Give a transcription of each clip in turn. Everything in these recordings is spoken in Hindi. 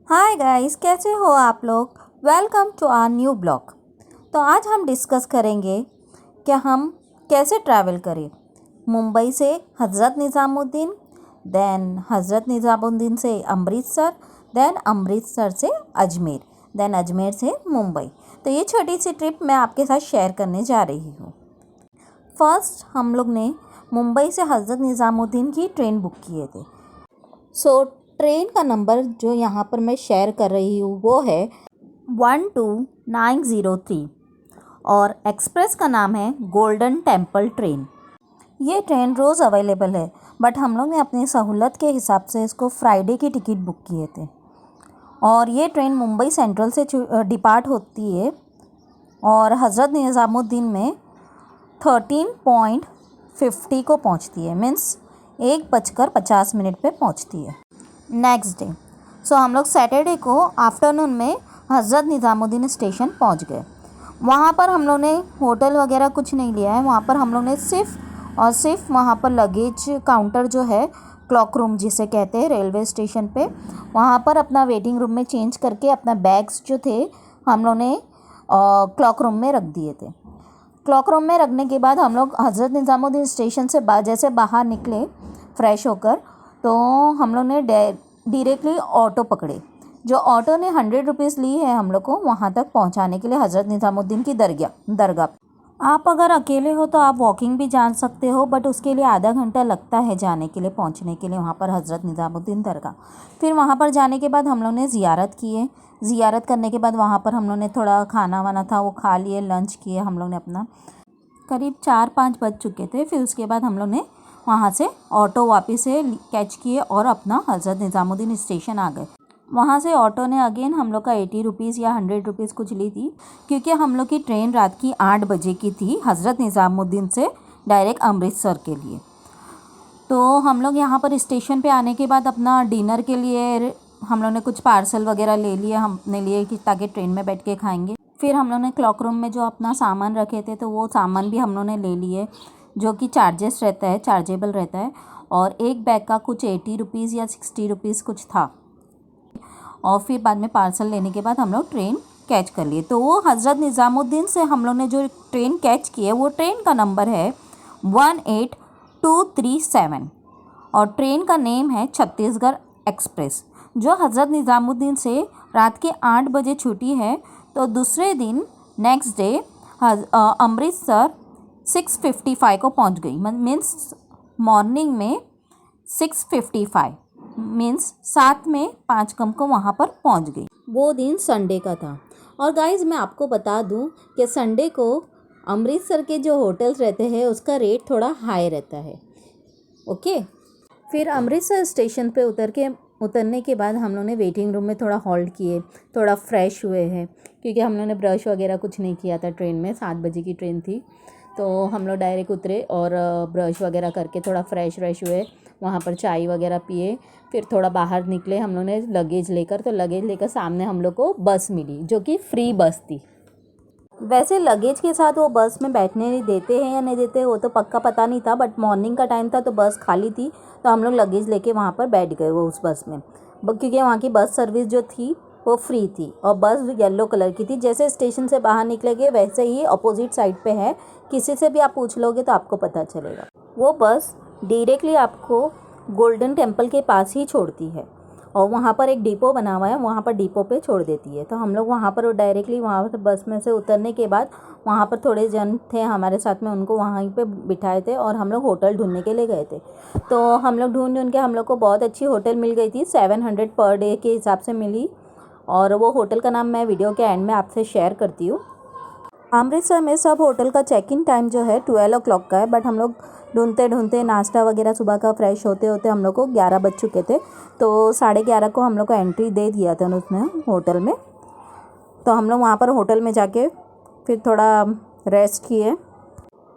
हाय गाइस, कैसे हो आप लोग। Welcome to our new blog. तो आज हम डिस्कस करेंगे कि हम कैसे ट्रैवल करें मुंबई से हज़रत निज़ामुद्दीन, देन हज़रत निज़ामुद्दीन से अमृतसर, देन अमृतसर से अजमेर, देन अजमेर से मुंबई। तो ये छोटी सी ट्रिप मैं आपके साथ शेयर करने जा रही हूँ। फर्स्ट हम लोग ने मुंबई से हज़रत निज़ामुद्दीन की ट्रेन बुक किए थे। सो ट्रेन का नंबर जो यहाँ पर मैं शेयर कर रही हूँ वो है 12903 और एक्सप्रेस का नाम है गोल्डन टेम्पल ट्रेन। ये ट्रेन रोज़ अवेलेबल है, बट हम लोग ने अपनी सहूलत के हिसाब से इसको फ्राइडे की टिकट बुक किए थे। और ये ट्रेन मुंबई सेंट्रल से डिपार्ट होती है और हज़रत निज़ामुद्दीन में 13:50 को पहुँचती है, मीन्स 1:50 पे पहुँचती है। नेक्स्ट डे सो हम लोग सैटरडे को आफ्टरनून में हज़रत निज़ामुद्दीन स्टेशन पहुंच गए। वहाँ पर हम लोग ने होटल वगैरह कुछ नहीं लिया है। वहाँ पर हम लोग ने सिर्फ वहाँ पर लगेज काउंटर जो है, क्लॉक रूम जिसे कहते हैं रेलवे स्टेशन पे, वहाँ पर अपना वेटिंग रूम में चेंज करके अपना बैग्स जो थे हम लोग ने क्लॉक रूम में रख दिए थे। क्लॉक रूम में रखने के बाद हम लोग हज़रत निज़ामुद्दीन स्टेशन से जैसे बाहर निकले फ्रेश होकर, तो हम लोग ने डायरेक्टली ऑटो पकड़े। जो ऑटो ने 100 रुपीज़ ली है हम लोग को वहाँ तक पहुँचाने के लिए, हज़रत निज़ामुद्दीन की दरगाह। आप अगर अकेले हो तो आप वॉकिंग भी जा सकते हो, बट उसके लिए आधा घंटा लगता है जाने के लिए, पहुँचने के लिए वहाँ पर हज़रत निज़ामुद्दीन दरगाह। फिर वहाँ पर जाने के बाद हम लोग ने ज़ियारत किए। ज़ियारत करने के बाद वहाँ पर हम लोग ने थोड़ा खाना वाना था वो खा लिए, लंच किए हम लोग ने अपना। करीब 4-5 बज चुके थे। फिर उसके बाद हम लोग ने वहाँ से ऑटो वापस से कैच किए और अपना हज़रत निज़ामुद्दीन स्टेशन आ गए। वहाँ से ऑटो ने अगेन हम लोग का 80 रुपीज़ या 100 रुपीज़ कुछ ली थी, क्योंकि हम लोग की ट्रेन रात की 8 बजे की थी हज़रत निज़ामुद्दीन से डायरेक्ट अमृतसर के लिए। तो हम लोग यहाँ पर स्टेशन पे आने के बाद अपना डिनर के लिए हम लोग ने कुछ पार्सल वगैरह ले लिए हमने लिए कि ताकि ट्रेन में बैठ के खाएंगे। फिर हम लोग ने क्लॉक रूम में जो अपना सामान रखे थे तो वो सामान भी हम लोग ने ले लिए, जो कि चार्जेबल रहता है। और एक बैग का कुछ 80 रुपीज़ या 60 रुपीज़ कुछ था। और फिर बाद में पार्सल लेने के बाद हम लोग ट्रेन कैच कर लिए। तो वो हज़रत निज़ामुद्दीन से हम लोग ने जो ट्रेन कैच की है वो ट्रेन का नंबर है 18237 और ट्रेन का नेम है छत्तीसगढ़ एक्सप्रेस, जो हज़रत निज़ामुद्दीन से रात के 8 बजे छूटी है। तो दूसरे दिन नेक्स्ट डे अमृतसर 6:55 को पहुंच गई, मीन्स मॉर्निंग में 6:55 मीन्स 7:05 को वहाँ पर पहुँच गई। वो दिन संडे का था। और गाइज़ मैं आपको बता दूँ कि संडे को अमृतसर के जो होटल्स रहते हैं उसका रेट थोड़ा हाई रहता है। ओके, फिर अमृतसर स्टेशन पे उतरने के बाद हम लोग ने वेटिंग रूम में थोड़ा हॉल्ट किए, थोड़ा फ्रेश हुए हैं, क्योंकि हम लोग ने ब्रश वगैरह कुछ नहीं किया था ट्रेन में। 7 बजे की ट्रेन थी तो हम लोग डायरेक्ट उतरे और ब्रश वगैरह करके थोड़ा फ्रेश हुए। वहाँ पर चाय वगैरह पिए। फिर थोड़ा बाहर निकले हम लोग ने लगेज लेकर। तो लगेज लेकर सामने हम लोग को बस मिली, जो कि फ्री बस थी। वैसे लगेज के साथ वो बस में बैठने देते हैं या नहीं देते वो तो पक्का पता नहीं था, बट मॉर्निंग का टाइम था तो बस खाली थी। तो हम लोग लगेज लेके वहाँ पर बैठ गए वो उस बस में, क्योंकि वहाँ की बस सर्विस जो थी वो फ्री थी और बस येलो कलर की थी। जैसे स्टेशन से बाहर निकलेंगे वैसे ही अपोजिट साइड पे है, किसी से भी आप पूछ लोगे तो आपको पता चलेगा। वो बस डायरेक्टली आपको गोल्डन टेम्पल के पास ही छोड़ती है और वहाँ पर एक डिपो बना हुआ है, वहाँ पर डिपो पे छोड़ देती है। तो हम लोग वहाँ पर डायरेक्टली वहाँ पर बस में से उतरने के बाद वहाँ पर थोड़े जन थे हमारे साथ में, उनको वहीं पे बिठाए थे और हम लोग होटल ढूंढने के लिए गए थे। तो हम लोग ढूंढ के हम लोग को बहुत अच्छी होटल मिल गई थी, 700 पर डे के हिसाब से मिली। और वो होटल का नाम मैं वीडियो के एंड में आपसे शेयर करती हूँ। अमृतसर में सब होटल का चेक इन टाइम जो है 12 o'clock का है, बट हम लोग ढूंढते नाश्ता वगैरह सुबह का फ्रेश होते होते हम लोग को 11 बज चुके थे। तो 11:30 को हम लोग को एंट्री दे दिया था उसने होटल में। तो हम लोग वहाँ पर होटल में जाके फिर थोड़ा रेस्ट किए,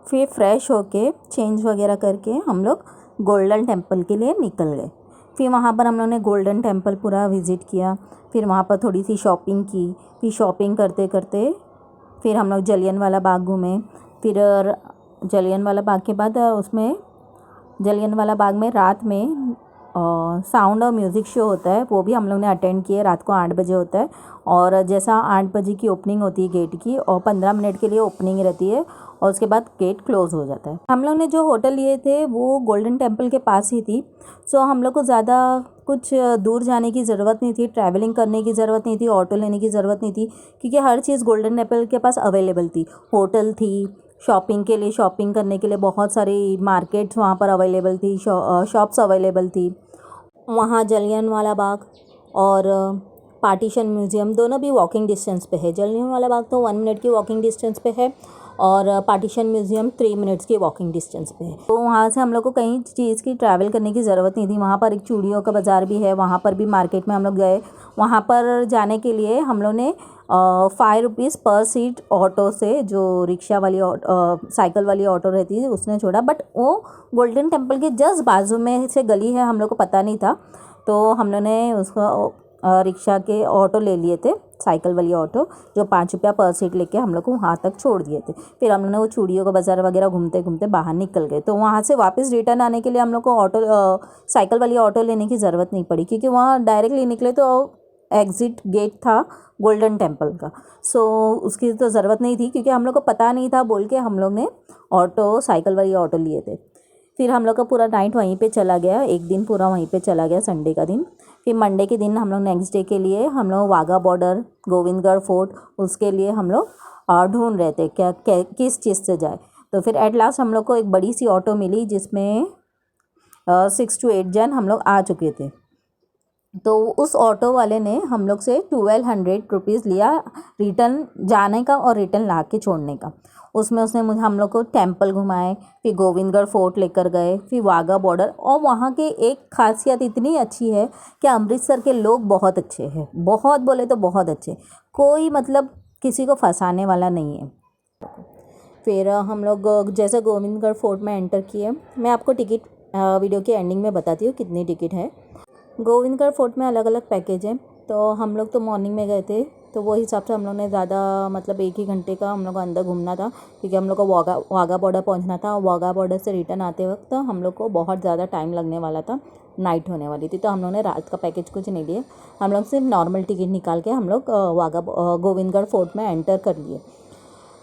फिर फ्रेश होके चेंज वगैरह करके हम लोग गोल्डन टेम्पल के लिए निकल गए। फिर वहाँ पर हम लोग ने गोल्डन टेम्पल पूरा विज़िट किया। फिर वहाँ पर थोड़ी सी शॉपिंग की। फिर शॉपिंग करते करते फिर हम लोग जलियांवाला बाग घूमे। फिर जलियांवाला बाग के बाद जलियांवाला बाग में रात में साउंड और म्यूज़िक शो होता है, वो भी हम लोग ने अटेंड किए। रात को 8 बजे होता है और जैसा 8 बजे की ओपनिंग होती है गेट की, और 15 मिनट के लिए ओपनिंग रहती है और उसके बाद गेट क्लोज़ हो जाता है। हम लोग ने जो होटल लिए थे वो गोल्डन टेम्पल के पास ही थी, सो हम लोग को ज़्यादा कुछ दूर जाने की ज़रूरत नहीं थी, ट्रैवलिंग करने की ज़रूरत नहीं थी, ऑटो लेने की ज़रूरत नहीं थी, क्योंकि हर चीज़ गोल्डन टेम्पल के पास अवेलेबल थी। होटल थी, शॉपिंग के लिए, शॉपिंग करने के लिए बहुत सारी मार्केट्स वहाँ पर अवेलेबल थी, शॉप्स अवेलेबल थी। वहाँ जलियांवाला बाग और पार्टीशन म्यूज़ियम दोनों भी वॉकिंग डिस्टेंस पे है। जलियांवाला बाग तो 1 मिनट की वॉकिंग डिस्टेंस पे है और पार्टीशन म्यूज़ियम 3 मिनट्स की वॉकिंग डिस्टेंस पे है। तो वहाँ से हम लोग को कहीं चीज़ की ट्रैवल करने की ज़रूरत नहीं थी। वहाँ पर एक चूड़ियों का बाज़ार भी है, वहाँ पर भी मार्केट में हम लोग गए। वहाँ पर जाने के लिए हम लोग ने 5 रुपीज़ पर सीट ऑटो से, जो रिक्शा वाली साइकिल वाली ऑटो रहती है उसने छोड़ा, बट वो गोल्डन टेम्पल के जस्ट बाजू में से गली है, हम लोग को पता नहीं था। तो हम लोग ने उसको रिक्शा के ऑटो ले लिए थे, साइकिल वाली ऑटो, जो 5 रुपया पर सीट लेके हम लोग को वहाँ तक छोड़ दिए थे। फिर हम लोग ने वो चूड़ियों का बाज़ार वगैरह घूमते घूमते बाहर निकल गए। तो वहाँ से वापस रिटर्न आने के लिए हम लोग को साइकिल वाली ऑटो लेने की ज़रूरत नहीं पड़ी, क्योंकि वहाँ डायरेक्टली निकले तो एग्ज़िट गेट था गोल्डन टेम्पल का, सो उसकी तो ज़रूरत नहीं थी, क्योंकि हम लोग को पता नहीं था बोल के हम लोग ने साइकिल वाली ऑटो लिए थे। फिर हम लोग का पूरा नाइट वहीं पे चला गया, एक दिन पूरा वहीं पे चला गया, संडे का दिन। फिर मंडे के दिन हम लोग नेक्स्ट डे के लिए हम लोग वाघा बॉर्डर, गोविंदगढ़ फोर्ट, उसके लिए हम लोग ढूंढ रहे थे किस चीज़ से जाए। तो फिर एट लास्ट हम लोग को एक बड़ी सी ऑटो मिली, जिसमें 6 to 8 जन हम लोग आ चुके थे। तो उस ऑटो वाले ने हम लोग से 1200 रुपीज़ लिया, रिटर्न जाने का और रिटर्न ला के छोड़ने का। उसमें उसने हम लोग को टेम्पल घुमाए, फिर गोविंदगढ़ फोर्ट लेकर गए, फिर वाघा बॉर्डर। और वहाँ के एक खासियत इतनी अच्छी है कि अमृतसर के लोग बहुत अच्छे हैं, बहुत बोले तो बहुत अच्छे, कोई मतलब किसी को फंसाने वाला नहीं है। फिर हम लोग जैसे गोविंदगढ़ फोर्ट में एंटर किए, मैं आपको टिकट वीडियो के एंडिंग में बताती हूँ कितनी टिकट है। गोविंदगढ़ फोर्ट में अलग अलग पैकेज है, तो हम लोग तो मॉर्निंग में गए थे, तो वो हिसाब से हम लोग ने ज़्यादा मतलब 1 ही घंटे का हम लोग को अंदर घूमना था, क्योंकि हम लोग को वाघा बॉर्डर पहुंचना था। और वाघा बॉर्डर से रिटर्न आते वक्त हम लोग को बहुत ज़्यादा टाइम लगने वाला था, नाइट होने वाली थी, तो हम लोग ने रात का पैकेज कुछ नहीं लिया। हम लोग सिर्फ नॉर्मल टिकट निकाल के हम लोग गोविंदगढ़ फोर्ट में एंटर कर लिए।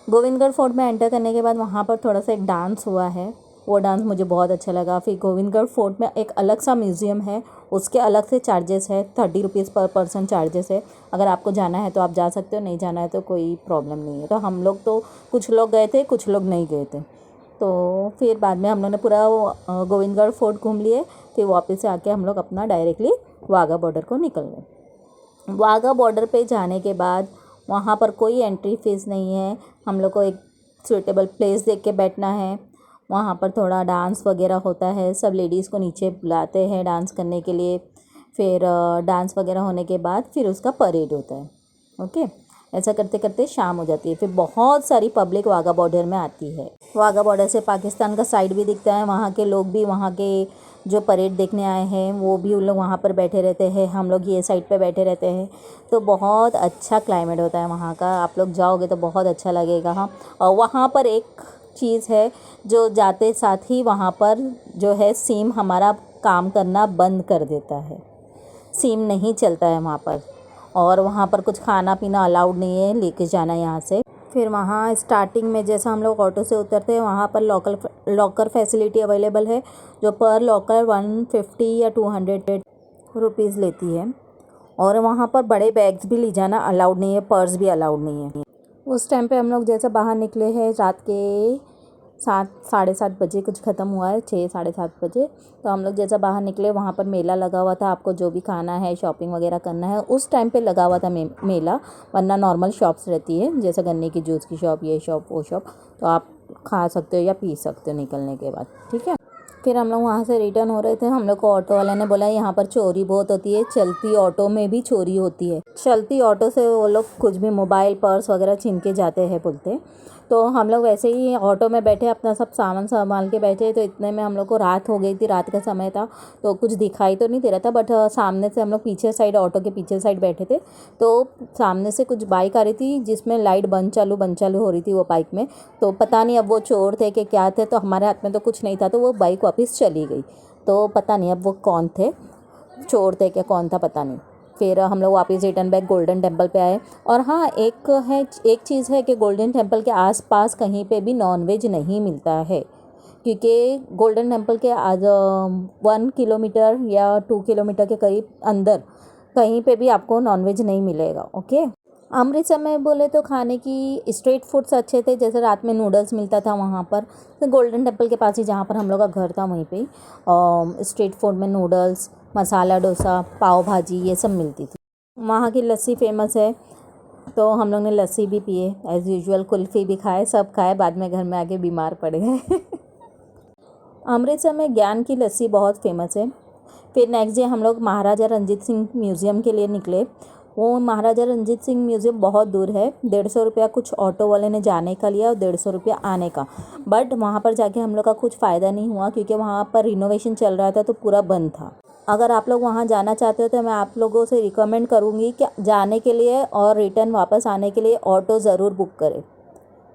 गोविंदगढ़ फोर्ट में एंटर करने के बाद वहाँ पर थोड़ा सा एक डांस हुआ है, वो डांस मुझे बहुत अच्छा लगा। फिर गोविंदगढ़ फोर्ट में एक अलग सा म्यूज़ियम है, उसके अलग से चार्जेस है, 30 रुपीज़ पर पर्सन चार्जेस है। अगर आपको जाना है तो आप जा सकते हो, नहीं जाना है तो कोई प्रॉब्लम नहीं है। तो हम लोग तो कुछ लोग गए थे, कुछ लोग नहीं गए थे। तो फिर बाद में हम लोग ने पूरा गोविंदगढ़ फोर्ट घूम लिए। फिर वापस से आके हम लोग अपना डायरेक्टली वाघा बॉर्डर को निकल गए। वाघा बॉर्डर पे जाने के बाद वहाँ पर कोई एंट्री फीस नहीं है, हम लोग को एक सूटेबल प्लेस देख के बैठना है। वहाँ पर थोड़ा डांस वगैरह होता है, सब लेडीज़ को नीचे बुलाते हैं डांस करने के लिए। फिर डांस वगैरह होने के बाद फिर उसका परेड होता है। ओके, ऐसा करते करते शाम हो जाती है। फिर बहुत सारी पब्लिक वाघा बॉर्डर में आती है। वाघा बॉर्डर से पाकिस्तान का साइड भी दिखता है, वहाँ के लोग भी, वहाँ के जो परेड देखने आए हैं वो भी उन लोग वहाँ पर बैठे रहते हैं, हम लोग ये साइड पे बैठे रहते हैं। तो बहुत अच्छा क्लाइमेट होता है वहाँ का, आप लोग जाओगे तो बहुत अच्छा लगेगा। हाँ, और वहाँ पर एक चीज़ है, जो जाते साथ ही वहाँ पर जो है सिम हमारा काम करना बंद कर देता है, सिम नहीं चलता है वहाँ पर। और वहाँ पर कुछ खाना पीना अलाउड नहीं है लेके जाना यहाँ से। फिर वहाँ स्टार्टिंग में जैसा हम लोग ऑटो से उतरते हैं, वहाँ पर लॉकर फैसिलिटी अवेलेबल है, जो पर लॉकर 150 या 200 रुपीज़ लेती है। और वहाँ पर बड़े बैग्स भी ले जाना अलाउड नहीं है, पर्स भी अलाउड नहीं है। उस टाइम पे हम लोग जैसे बाहर निकले हैं, रात के 7-7:30 बजे कुछ ख़त्म हुआ है, 6-7:30 बजे। तो हम लोग जैसा बाहर निकले, वहाँ पर मेला लगा हुआ था, आपको जो भी खाना है, शॉपिंग वगैरह करना है, उस टाइम पे लगा हुआ था मेला। वरना नॉर्मल शॉप्स रहती है, जैसे गन्ने की जूस की शॉप, ये शॉप वो शॉप, तो आप खा सकते हो या पी सकते हो निकलने के बाद, ठीक है। फिर हम लोग वहाँ से रिटर्न हो रहे थे, हम लोग को ऑटो वाले ने बोला यहाँ पर चोरी बहुत होती है, चलती ऑटो में भी चोरी होती है। चलती ऑटो से वो लोग कुछ भी मोबाइल पर्स वगैरह छीन के जाते हैं बोलते। तो हम लोग वैसे ही ऑटो में बैठे, अपना सब सामान संभाल के बैठे। तो इतने में हम लोग को रात हो गई थी, रात का समय था, तो कुछ दिखाई तो नहीं दे रहा था, बट सामने से हम लोग पीछे साइड, ऑटो के पीछे साइड बैठे थे, तो सामने से कुछ बाइक आ रही थी जिसमें लाइट बंद चालू हो रही थी वो बाइक में। तो पता नहीं अब वो चोर थे कि क्या थे, तो हमारे हाथ में तो कुछ नहीं था, तो वो बाइक वापस चली गई। तो पता नहीं अब वो कौन थे, चोर थे क्या कौन था पता नहीं। फिर हम लोग वापस रिटर्न बैक गोल्डन टेम्पल पे आए। और हाँ, एक चीज़ है कि गोल्डन टेम्पल के आसपास कहीं पे भी नॉनवेज नहीं मिलता है, क्योंकि गोल्डन टेम्पल के आज 1 किलोमीटर या 2 किलोमीटर के करीब अंदर कहीं पे भी आपको नॉनवेज नहीं मिलेगा। ओके। अमृतसर में बोले तो खाने की स्ट्रीट फूड्स अच्छे थे, जैसे रात में नूडल्स मिलता था वहाँ पर, तो गोल्डन टेम्पल के पास ही जहाँ पर हम लोग का घर था वहीं पे स्ट्रीट फूड में नूडल्स, मसाला डोसा, पाव भाजी ये सब मिलती थी। वहाँ की लस्सी फेमस है, तो हम लोग ने लस्सी भी पिए एज़ यूजुअल, कुल्फ़ी भी खाए, सब खाए, बाद में घर में आके बीमार पड़ गए। अमृतसर में ज्ञान की लस्सी बहुत फेमस है। फिर नेक्स्ट डे हम लोग महाराजा रंजीत सिंह म्यूज़ियम के लिए निकले। वो महाराजा रंजीत सिंह म्यूज़ियम बहुत दूर है, 150 रुपया कुछ ऑटो वाले ने जाने का लिया और 150 रुपया आने का। बट वहाँ पर जाके हम लोग का कुछ फ़ायदा नहीं हुआ, क्योंकि वहाँ पर रिनोवेशन चल रहा था तो पूरा बंद था। अगर आप लोग वहाँ जाना चाहते हो तो मैं आप लोगों से रिकमेंड करूँगी कि जाने के लिए और रिटर्न वापस आने के लिए ऑटो ज़रूर बुक करें,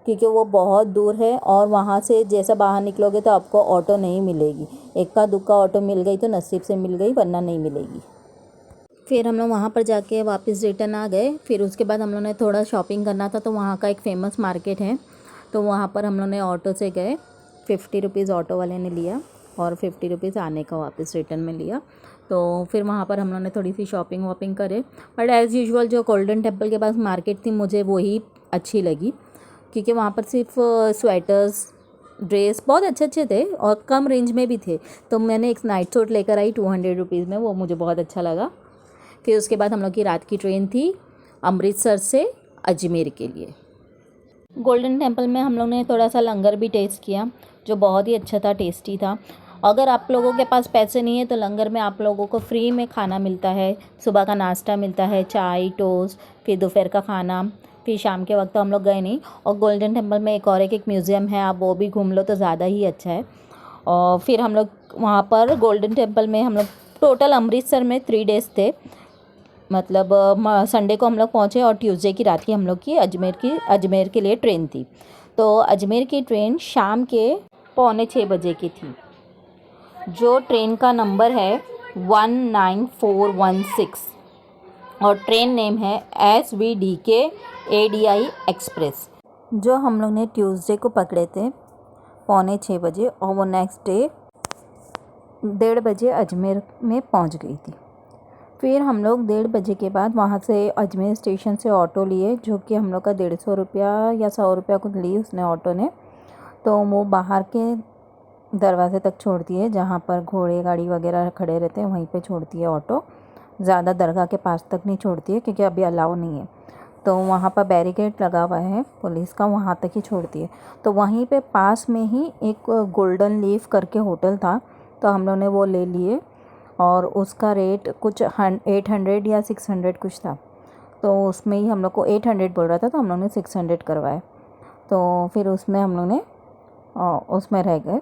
क्योंकि वो बहुत दूर है और वहाँ से जैसा बाहर निकलोगे तो आपको ऑटो नहीं मिलेगी। इक्का दुक्का ऑटो मिल गई तो नसीब से मिल गई, वरना नहीं मिलेगी। फिर हम लोग वहाँ पर जाके वापस रिटर्न आ गए। फिर उसके बाद हम लोग ने थोड़ा शॉपिंग करना था, तो वहाँ का एक फ़ेमस मार्केट है, तो वहाँ पर हम लोग ने ऑटो से गए। 50 रुपीज़ ऑटो वाले ने लिया और 50 रुपीज़ आने का वापस रिटर्न में लिया। तो फिर वहाँ पर हम लोग ने थोड़ी सी शॉपिंग वॉपिंग करे। बट एज़ यूजुअल जो गोल्डन टेम्पल के पास मार्केट थी मुझे वही अच्छी लगी, क्योंकि वहाँ पर सिर्फ स्वेटर्स, ड्रेस बहुत अच्छे अच्छे थे और कम रेंज में भी थे। तो मैंने एक नाइट सूट लेकर आई 200 रुपीज़ में, वो मुझे बहुत अच्छा लगा। फिर उसके बाद हम लोग की रात की ट्रेन थी अमृतसर से अजमेर के लिए। गोल्डन टेम्पल में हम लोग ने थोड़ा सा लंगर भी टेस्ट किया, जो बहुत ही अच्छा था, टेस्टी था। अगर आप लोगों के पास पैसे नहीं है तो लंगर में आप लोगों को फ्री में खाना मिलता है। सुबह का नाश्ता मिलता है, चाय टोस्ट, फिर दोपहर का खाना, फिर शाम के वक्त तो हम लोग गए नहीं। और गोल्डन टेम्पल में एक म्यूज़ियम है, आप वो भी घूम लो तो ज़्यादा ही अच्छा है। और फिर हम लोग वहाँ पर गोल्डन टेम्पल में हम लोग टोटल अमृतसर में 3 डेज़ थे। मतलब संडे को हम लोग पहुँचे और ट्यूसडे की रात की हम लोग की अजमेर के लिए ट्रेन थी। तो अजमेर की ट्रेन शाम के 5:45 की थी, जो ट्रेन का नंबर है 19416 और ट्रेन नेम है SVDK ADI एक्सप्रेस। जो हम लोग ने ट्यूसडे को पकड़े थे 5:45 बजे, और वो नेक्स्ट डे 1:30 बजे अजमेर में पहुंच गई थी। फिर हम लोग 1:30 बजे के बाद वहाँ से अजमेर स्टेशन से ऑटो लिए, जो कि हम लोग का 150 रुपया या 100 रुपया कुछ ली उसने ऑटो ने। तो वो बाहर के दरवाजे तक छोड़ती है, जहाँ पर घोड़े गाड़ी वगैरह खड़े रहते हैं वहीं पे छोड़ती है ऑटो। ज़्यादा दरगाह के पास तक नहीं छोड़ती है, क्योंकि अभी अलाउ नहीं है। तो वहाँ पर बैरिकेड लगा हुआ है पुलिस का, वहाँ तक ही छोड़ती है। तो वहीं पे पास में ही एक गोल्डन लीफ करके होटल था, तो हम लोग ने वो ले लिए और उसका रेट कुछ 800 या 600 कुछ था। तो उसमें ही हम लोग को 800 बोल रहा था, तो हम लोग ने 600 करवाए। तो फिर उसमें हम लोग ने उसमें रह गए।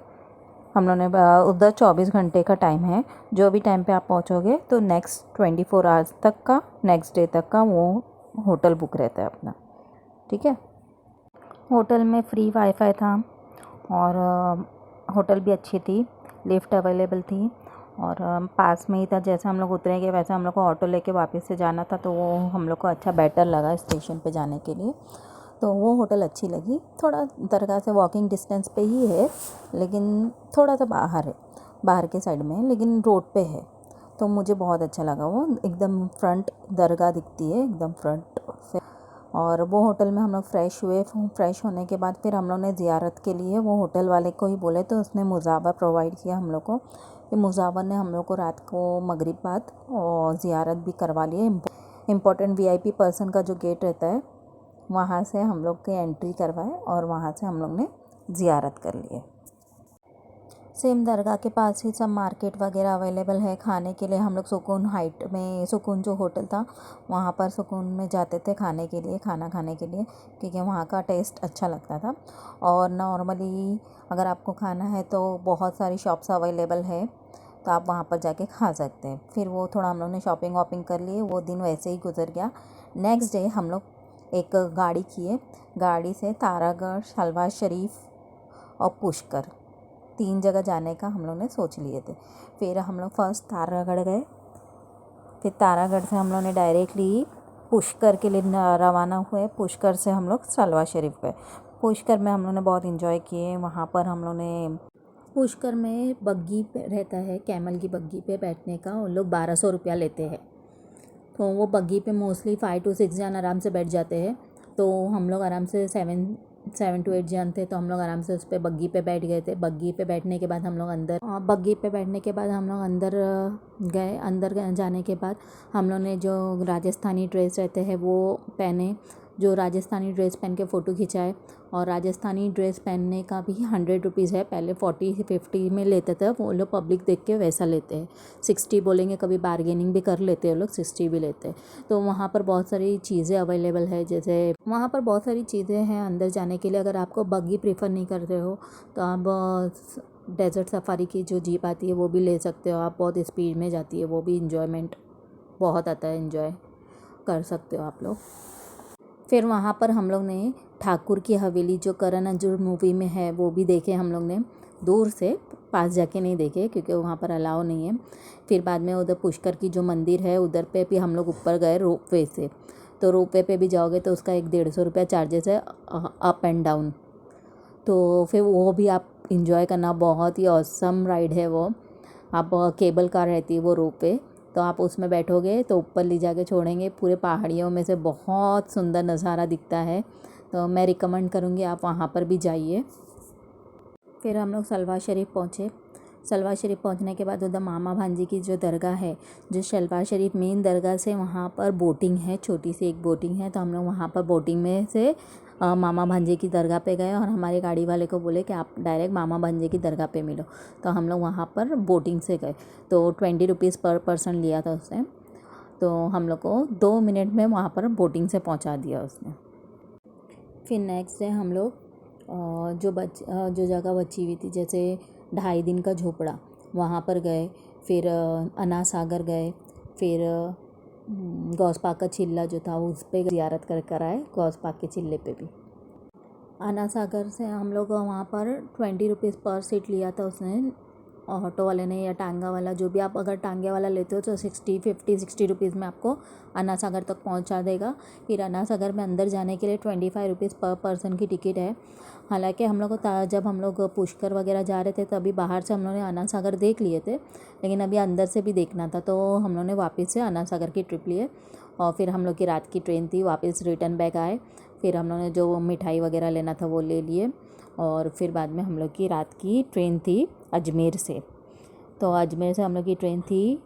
हम लोग ने उधर 24 घंटे का टाइम है, जो भी टाइम पे आप पहुंचोगे तो नेक्स्ट 24 आवर्स तक का, नेक्स्ट डे तक का वो होटल बुक रहता है अपना। ठीक है। होटल में फ्री वाईफाई था और होटल भी अच्छी थी, लिफ्ट अवेलेबल थी और पास में ही था। जैसे हम लोग उतरेंगे वैसे हम लोग को ऑटो लेके वापस से जाना था, तो वो हम लोग को अच्छा बेटर लगा स्टेशन पे जाने के लिए। तो वो होटल अच्छी लगी। थोड़ा दरगाह से वॉकिंग डिस्टेंस पे ही है, लेकिन थोड़ा सा बाहर है, बाहर के साइड में, लेकिन रोड पे है। तो मुझे बहुत अच्छा लगा वो, एकदम फ्रंट दरगाह दिखती है एकदम फ्रंट से। और वो होटल में हम लोग फ्रेश हुए। फ्रेश होने के बाद फिर हम लोग ने ज़ियारत के लिए वो होटल वाले को ही बोले, तो उसने मुज़ावर प्रोवाइड किया हम लोग को। फिर मुज़ावर ने हम लोग को रात को मगरिब बाद और ज़ियारत भी करवा लिए। इम्पोर्टेंट VIP पर्सन का जो गेट रहता है वहाँ से हम लोग के एंट्री करवाए और वहाँ से हम लोग ने ज़ियारत कर लिए। सेम दरगाह के पास ही सब मार्केट वगैरह अवेलेबल है खाने के लिए। हम लोग सुकून हाइट में, सुकून जो होटल था वहाँ पर सुकून में जाते थे खाने के लिए, खाना खाने के लिए, क्योंकि वहाँ का टेस्ट अच्छा लगता था। और नॉर्मली अगर आपको खाना है तो बहुत सारी शॉप्स अवेलेबल है, तो आप वहाँ पर जाके खा सकते हैं। फिर वो थोड़ा हम लोग ने शॉपिंग वॉपिंग कर लिए, वो दिन वैसे ही गुजर गया। नेक्स्ट डे हम लोग एक गाड़ी किए, गाड़ी से तारागढ़, शलवार शरीफ और पुष्कर 3 जगह जाने का हम लोग ने सोच लिए थे। फिर हम लोग फर्स्ट तारागढ़ गए, फिर तारागढ़ से हम लोग ने डायरेक्टली पुष्कर के लिए रवाना हुए। पुष्कर से हम लोग सलवा शरीफ गए। पुष्कर में हम लोग ने बहुत इन्जॉय किए। वहाँ पर हम लोग ने पुष्कर में बग्गी पे रहता है, कैमल की बग्गी पे बैठने का उन लोग 1200 रुपया लेते हैं। तो वो बग्गी पे मोस्टली 5 to 6 जन आराम से बैठ जाते हैं। तो हम लोग आराम से 7 to 8 जन थे, तो हम लोग आराम से उस पर बग्गी पे बैठ गए थे। बग्गी पे बैठने के बाद हम लोग अंदर गए। अंदर जाने के बाद हम लोग ने जो राजस्थानी ड्रेस रहते हैं वो पहने, जो राजस्थानी ड्रेस पहन के फ़ोटो खिंचाए। और राजस्थानी ड्रेस पहनने का भी 100 रुपीज़ है। पहले 40-50 में लेते थे, वो लोग पब्लिक देख के वैसा लेते हैं। 60 बोलेंगे, कभी बार्गेनिंग भी कर लेते हैं लोग, 60 भी लेते हैं। तो वहाँ पर बहुत सारी चीज़ें अवेलेबल है, जैसे वहाँ पर बहुत सारी चीज़ें हैं अंदर जाने के लिए। अगर आपको बग्गी प्रीफर नहीं करते हो तो आप डेजर्ट सफारी की जो जीप आती है वो भी ले सकते हो। आप बहुत स्पीड में जाती है, वो भी इन्जॉयमेंट बहुत आता है, इन्जॉय कर सकते हो आप लोग। फिर वहाँ पर हम लोग ने ठाकुर की हवेली जो करण अर्जुन मूवी में है वो भी देखे हम लोग ने, दूर से, पास जाके नहीं देखे क्योंकि वहाँ पर अलाउ नहीं है। फिर बाद में उधर पुष्कर की जो मंदिर है उधर पे भी हम लोग ऊपर गए रोपवे से। तो रोपवे पे भी जाओगे तो उसका 150 रुपया चार्जेस है अप एंड डाउन। तो फिर वो भी आप इंजॉय करना, बहुत ही ऑसम राइड है वो। आप केबल कार रहती है वो रोपवे, तो आप उसमें बैठोगे तो ऊपर ले जाके छोड़ेंगे। पूरे पहाड़ियों में से बहुत सुंदर नज़ारा दिखता है, तो मैं रिकमेंड करूँगी आप वहाँ पर भी जाइए। फिर हम लोग सलवा शरीफ पहुँचे। सलवा शरीफ पहुँचने के बाद उधर मामा भांजी की जो दरगाह है, जो सलवा शरीफ मेन दरगाह से वहाँ पर बोटिंग है, छोटी सी एक बोटिंग है। तो हम लोग वहाँ पर बोटिंग में से मामा भांजे की दरगाह पे गए और हमारे गाड़ी वाले को बोले कि आप डायरेक्ट मामा भांजे की दरगाह पे मिलो। तो हम लोग वहाँ पर बोटिंग से गए। तो 20 रुपीज़ पर पर्सन लिया था उसने। तो हम लोग को 2 मिनट में वहाँ पर बोटिंग से पहुँचा दिया उसने। फिर नेक्स्ट डे हम लोग जो जगह बची हुई थी, जैसे 2.5 दिन का झोपड़ा, वहाँ पर गए। फिर अन्ना सागर गए। फिर गौस पाक का चिल्ला जो था उस पर ज़ियारत कर आए, गौस पाक के चिल्ले पे भी। अन्ना सागर से हम लोग वहाँ पर 20 रुपीज़ पर सीट लिया था उसने, ऑटो वाले ने या टांगा वाला, जो भी आप अगर टांगे वाला लेते हो तो 60 रुपीज़ में आपको अन्ना सागर तक पहुँचा देगा। फिर अन्ना सागर में अंदर जाने के लिए 25 रुपीज़ पर पर्सन की टिकट है। हालांकि हम लोग को जब हम लोग पुष्कर वगैरह जा रहे थे तभी बाहर से हम लोगों ने अन्ना सागर देख लिए थे, लेकिन अभी अंदर से भी देखना था, तो हम लोगों ने वापस से अन्ना सागर की ट्रिप लिए। और फिर हम लोग की रात की ट्रेन थी, वापस रिटर्न बैक आए। फिर हम लोग ने जो मिठाई वगैरह लेना था वो ले लिए। और फिर बाद में हम लोग की रात की ट्रेन थी अजमेर से। तो अजमेर से हम लोग की ट्रेन थी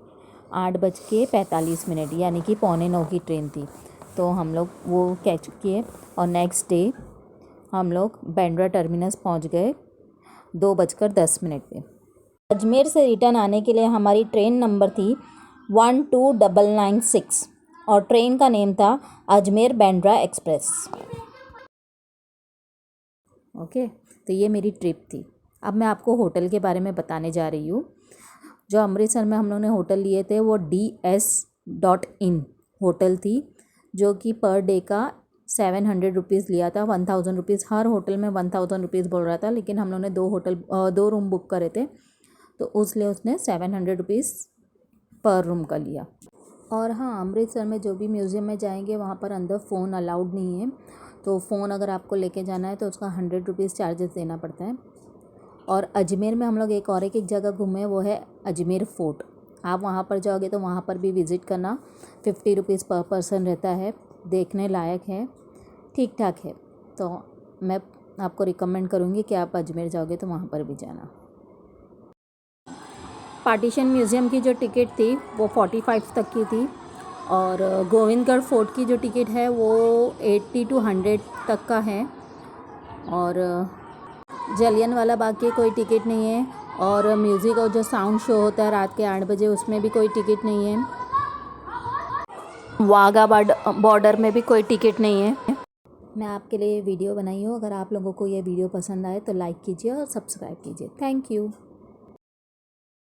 8:45, यानी कि 8:45 की ट्रेन थी। तो हम लोग वो कैच किए और नेक्स्ट डे हम लोग बांद्रा टर्मिनस पहुंच गए 2:10 पे। अजमेर से रिटर्न आने के लिए हमारी ट्रेन नंबर थी 12996 और ट्रेन का नेम था अजमेर बांद्रा एक्सप्रेस। ओके, तो ये मेरी ट्रिप थी। अब मैं आपको होटल के बारे में बताने जा रही हूँ। जो अमृतसर में हम लोगों ने होटल लिए थे वो DS.in होटल थी, जो कि पर डे का 700 रुपीज़ लिया था। 1000 रुपीज़, हर होटल में 1000 रुपीज़ बोल रहा था, लेकिन हम लोगों ने 2 रूम बुक करे थे, तो उसलिए उसने 700 रुपीज़ पर रूम का लिया। और हाँ, अमृतसर में जो भी म्यूज़ियम में जाएंगे वहाँ पर अंदर फ़ोन अलाउड नहीं है, तो फ़ोन अगर आपको लेके जाना है तो उसका 100 रुपीज़ चार्जेस देना पड़ता है। और अजमेर में हम लोग एक जगह घूमे, वो है अजमेर फोर्ट। आप वहाँ पर जाओगे तो वहाँ पर भी विज़िट करना। 50 रुपीज़ पर पर्सन रहता है, देखने लायक है, ठीक ठाक है। तो मैं आपको रिकमेंड करूँगी कि आप अजमेर जाओगे तो वहाँ पर भी जाना। पार्टीशन म्यूज़ियम की जो टिकट थी वो 45 तक की थी, और गोविंदगढ़ फोर्ट की जो टिकट है वो 80 to 100 तक का है। और जलियांवाला बाग की कोई टिकट नहीं है। और म्यूज़िक और जो साउंड शो होता है रात के 8 बजे, उसमें भी कोई टिकट नहीं है। वाघा बॉर्डर में भी कोई टिकट नहीं है। मैं आपके लिए वीडियो बनाई हूँ। अगर आप लोगों को ये वीडियो पसंद आए तो लाइक कीजिए और सब्सक्राइब कीजिए। Thank you.